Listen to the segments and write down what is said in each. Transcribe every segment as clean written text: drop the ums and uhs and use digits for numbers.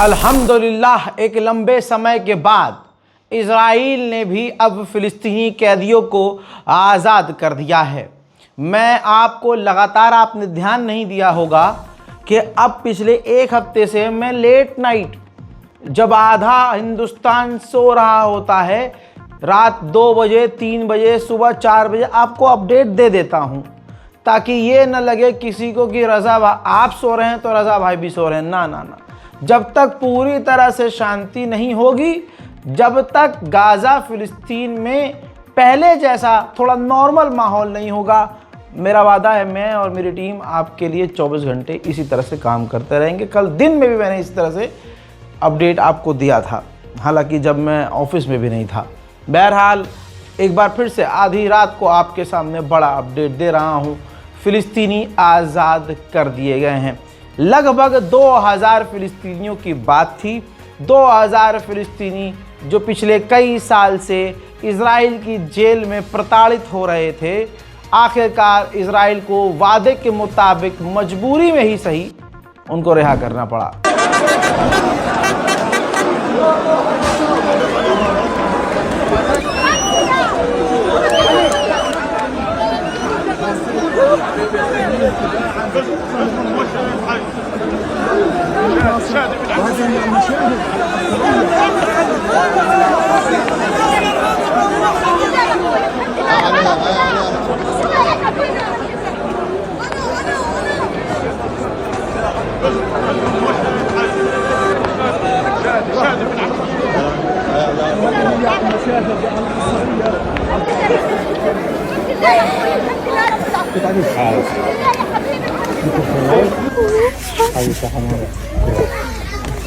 अल्हम्दुलिल्लाह एक लंबे समय के बाद इज़राइल ने भी अब फ़िलिस्तीनी कैदियों को आज़ाद कर दिया है। मैं आपको लगातार आपने ध्यान नहीं दिया होगा कि अब पिछले एक हफ्ते से मैं लेट नाइट जब आधा हिंदुस्तान सो रहा होता है, रात 2 बजे 3 बजे सुबह 4 बजे आपको अपडेट दे देता हूं, ताकि ये न लगे किसी को कि रज़ा आप सो रहे हैं तो रज़ा भाई भी सो रहे हैं। ना ना ना, जब तक पूरी तरह से शांति नहीं होगी, जब तक गाज़ा फ़िलिस्तीन में पहले जैसा थोड़ा नॉर्मल माहौल नहीं होगा, मेरा वादा है मैं और मेरी टीम आपके लिए 24 घंटे इसी तरह से काम करते रहेंगे। कल दिन में भी मैंने इसी तरह से अपडेट आपको दिया था, हालांकि जब मैं ऑफिस में भी नहीं था। बहरहाल एक बार फिर से आधी रात को आपके सामने बड़ा अपडेट दे रहा हूं। फ़िलिस्तीनी आज़ाद कर दिए गए हैं। लगभग 2000 फ़िलिस्तीनियों की बात थी। 2000 फ़िलिस्तीनी जो पिछले कई साल से इज़राइल की जेल में प्रताड़ित हो रहे थे, आखिरकार इज़राइल को वादे के मुताबिक मजबूरी में ही सही उनको रिहा करना पड़ा।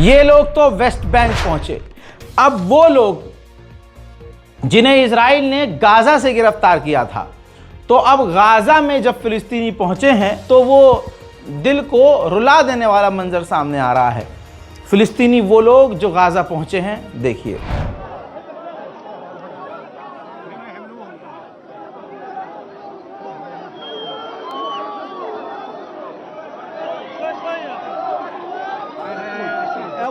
ये लोग तो वेस्ट बैंक पहुंचे। अब वो लोग जिन्हें इजराइल ने गाजा से गिरफ्तार किया था, तो अब गाजा में जब फिलिस्तीनी पहुंचे हैं तो वो दिल को रुला देने वाला मंजर सामने आ रहा है। फिलिस्तीनी वो लोग जो गाजा पहुंचे हैं, देखिए।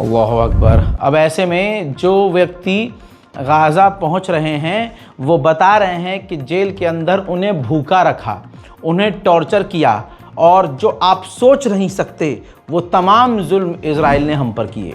अल्लाहु अकबर। अब ऐसे में जो व्यक्ति गाज़ा पहुंच रहे हैं वो बता रहे हैं कि जेल के अंदर उन्हें भूखा रखा, उन्हें टॉर्चर किया और जो आप सोच नहीं सकते वो तमाम जुल्म इजराइल ने हम पर किए।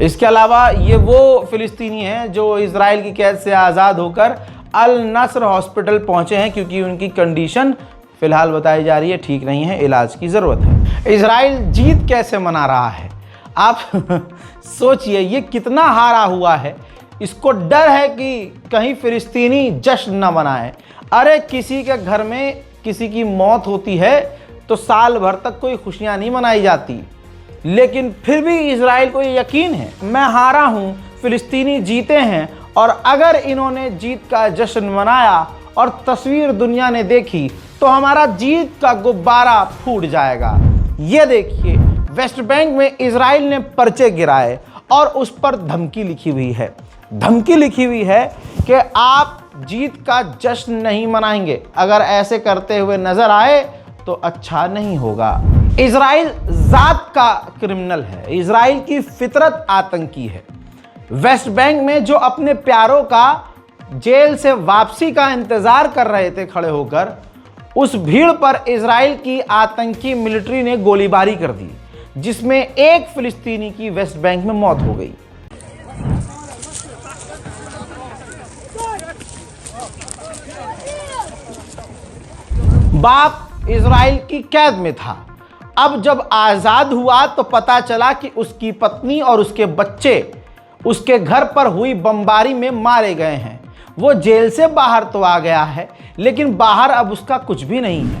इसके अलावा ये वो फिलिस्तीनी हैं जो इजराइल की कैद से आज़ाद होकर अल नस्र हॉस्पिटल पहुंचे हैं क्योंकि उनकी कंडीशन फ़िलहाल बताई जा रही है ठीक नहीं है, इलाज की ज़रूरत है। इजराइल जीत कैसे मना रहा है आप सोचिए, ये कितना हारा हुआ है। इसको डर है कि कहीं फिलिस्तीनी जश्न न मनाए। अरे किसी के घर में किसी की मौत होती है तो साल भर तक कोई खुशियाँ नहीं मनाई जाती, लेकिन फिर भी इजराइल को ये यकीन है मैं हारा हूँ, फिलिस्तीनी जीते हैं। और अगर इन्होंने जीत का जश्न मनाया और तस्वीर दुनिया ने देखी तो हमारा जीत का गुब्बारा फूट जाएगा। ये देखिए वेस्ट बैंक में इजराइल ने पर्चे गिराए और उस पर धमकी लिखी हुई है कि आप जीत का जश्न नहीं मनाएंगे। अगर ऐसे करते हुए नजर आए तो अच्छा नहीं होगा। इजराइल जात का क्रिमिनल है, इजराइल की फितरत आतंकी है। वेस्ट बैंक में जो अपने प्यारों का जेल से वापसी का इंतजार कर रहे थे खड़े होकर, उस भीड़ पर इजराइल की आतंकी मिलिट्री ने गोलीबारी कर दी जिसमें एक फिलिस्तीनी की वेस्ट बैंक में मौत हो गई। बाप इजराइल की कैद में था। अब जब आज़ाद हुआ तो पता चला कि उसकी पत्नी और उसके बच्चे उसके घर पर हुई बमबारी में मारे गए हैं। वो जेल से बाहर तो आ गया है लेकिन बाहर अब उसका कुछ भी नहीं है।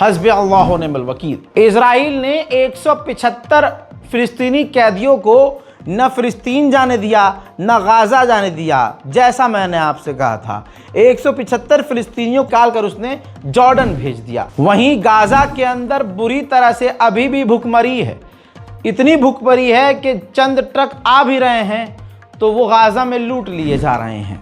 हस्बी अल्लाह व निअमल वकील। इजराइल ने 175 फिलिस्तीनी कैदियों को न फिलिस्तीन जाने दिया न गाज़ा जाने दिया। जैसा मैंने आपसे कहा था 175 फिलिस्तीनियों काल कर उसने जॉर्डन भेज दिया। वहीं गाज़ा के अंदर बुरी तरह से अभी भी भूखमरी है। इतनी भूखमरी है कि चंद ट्रक आ भी रहे हैं तो वो गाज़ा में लूट लिए जा रहे हैं।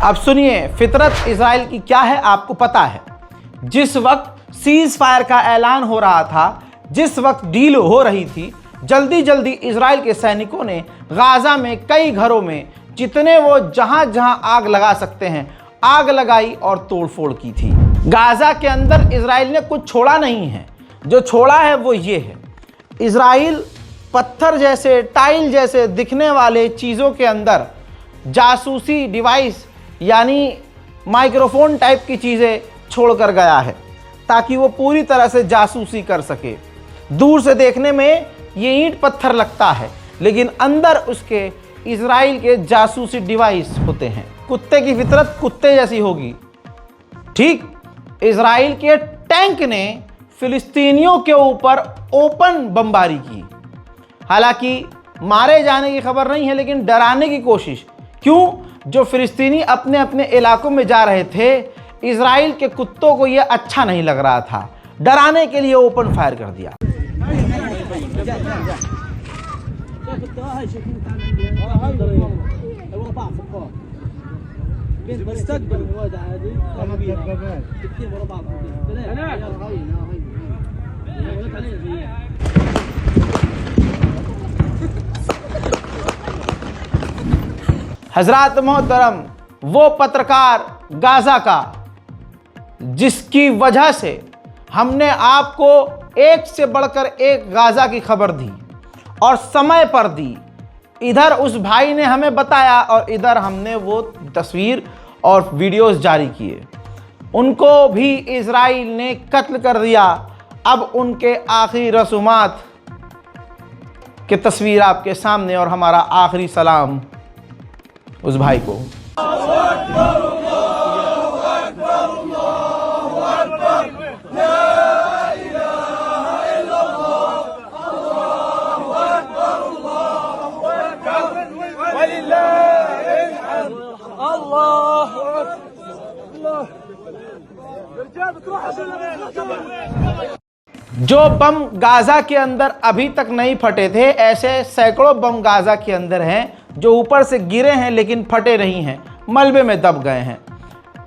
अब सुनिए फितरत इजराइल की क्या है, आपको पता है। जिस वक्त सीज फायर का ऐलान हो रहा था, जिस वक्त डील हो रही थी, जल्दी जल्दी इजराइल के सैनिकों ने गाजा में कई घरों में जितने वो जहां जहां आग लगा सकते हैं आग लगाई और तोड़फोड़ की थी। गाजा के अंदर इजराइल ने कुछ छोड़ा नहीं है, जो छोड़ा है वो ये है, इजराइल पत्थर जैसे टाइल जैसे दिखने वाले चीज़ों के अंदर जासूसी डिवाइस यानी माइक्रोफोन टाइप की चीज़ें छोड़कर गया है ताकि वो पूरी तरह से जासूसी कर सके। दूर से देखने में ये ईंट पत्थर लगता है लेकिन अंदर उसके इजराइल के जासूसी डिवाइस होते हैं। कुत्ते की फितरत कुत्ते जैसी होगी। ठीक, इजराइल के टैंक ने फिलिस्तीनियों के ऊपर ओपन बमबारी की। हालांकि मारे जाने की खबर नहीं है लेकिन डराने की कोशिश। क्यों? जो फिलिस्तीनी अपने अपने इलाकों में जा रहे थे, इजराइल के कुत्तों को यह अच्छा नहीं लग रहा था, डराने के लिए ओपन फायर कर दिया। हजरात मोहतरम, वो पत्रकार गाजा का जिसकी वजह से हमने आपको एक से बढ़कर एक गाजा की खबर दी और समय पर दी, इधर उस भाई ने हमें बताया और इधर हमने वो तस्वीर और वीडियोस जारी किए। उनको भी इजराइल ने कत्ल कर दिया। अब उनके आखिरी रसूमात की तस्वीर आपके सामने और हमारा आखिरी सलाम उस भाई को। जो बम गाजा के अंदर अभी तक नहीं फटे थे, ऐसे सैकड़ों बम गाजा के अंदर हैं जो ऊपर से गिरे हैं लेकिन फटे नहीं हैं, मलबे में दब गए हैं।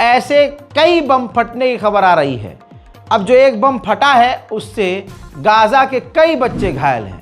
ऐसे कई बम फटने की खबर आ रही है। अब जो एक बम फटा है उससे गाजा के कई बच्चे घायल हैं।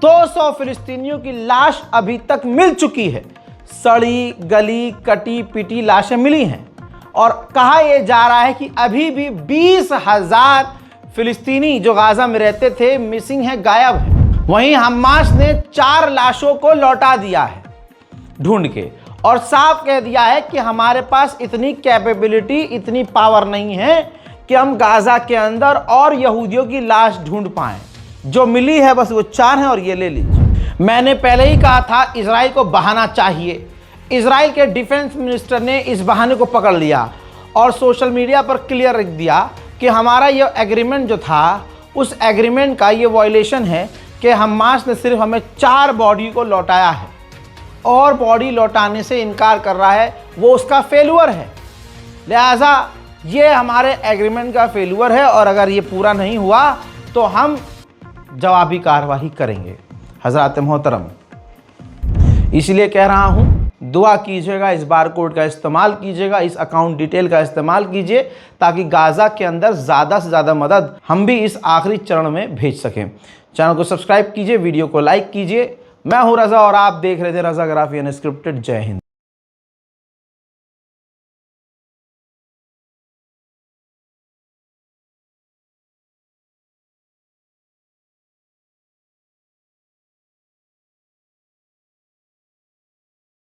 200 फिलिस्तीनियों की लाश अभी तक मिल चुकी है। सड़ी गली कटी पिटी लाशें मिली हैं और कहा यह जा रहा है कि अभी भी 20,000 फिलिस्तीनी जो गाजा में रहते थे मिसिंग है, गायब है। वहीं हमास ने 4 लाशों को लौटा दिया है ढूंढ के और साफ कह दिया है कि हमारे पास इतनी कैपेबिलिटी, इतनी पावर नहीं है कि हम गाजा के अंदर और यहूदियों की लाश ढूंढ पाएं। जो मिली है बस वो 4 हैं और ये ले लीजिए। मैंने पहले ही कहा था इजराइल को बहाना चाहिए। इजराइल के डिफेंस मिनिस्टर ने इस बहाने को पकड़ लिया और सोशल मीडिया पर क्लियर रख दिया कि हमारा ये एग्रीमेंट जो था उस एग्रीमेंट का ये वायलेशन है कि हमास ने सिर्फ हमें 4 बॉडी को लौटाया है और बॉडी लौटाने से इनकार कर रहा है, वो उसका फेल्यूर है। लिहाजा ये हमारे एग्रीमेंट का फेल्यूर है और अगर ये पूरा नहीं हुआ तो हम जवाबी कार्रवाई करेंगे। हजरात मोहतरम, इसलिए कह रहा हूँ दुआ कीजिएगा, इस बार कोड का इस्तेमाल कीजिएगा, इस अकाउंट डिटेल का इस्तेमाल कीजिए ताकि गाजा के अंदर ज़्यादा से ज़्यादा मदद हम भी इस आखिरी चरण में भेज सकें। चैनल को सब्सक्राइब कीजिए, वीडियो को लाइक कीजिए। मैं हूं रज़ा और आप देख रहे थे रज़ा ग्राफी अनस्क्रिप्टेड। जय हिंद।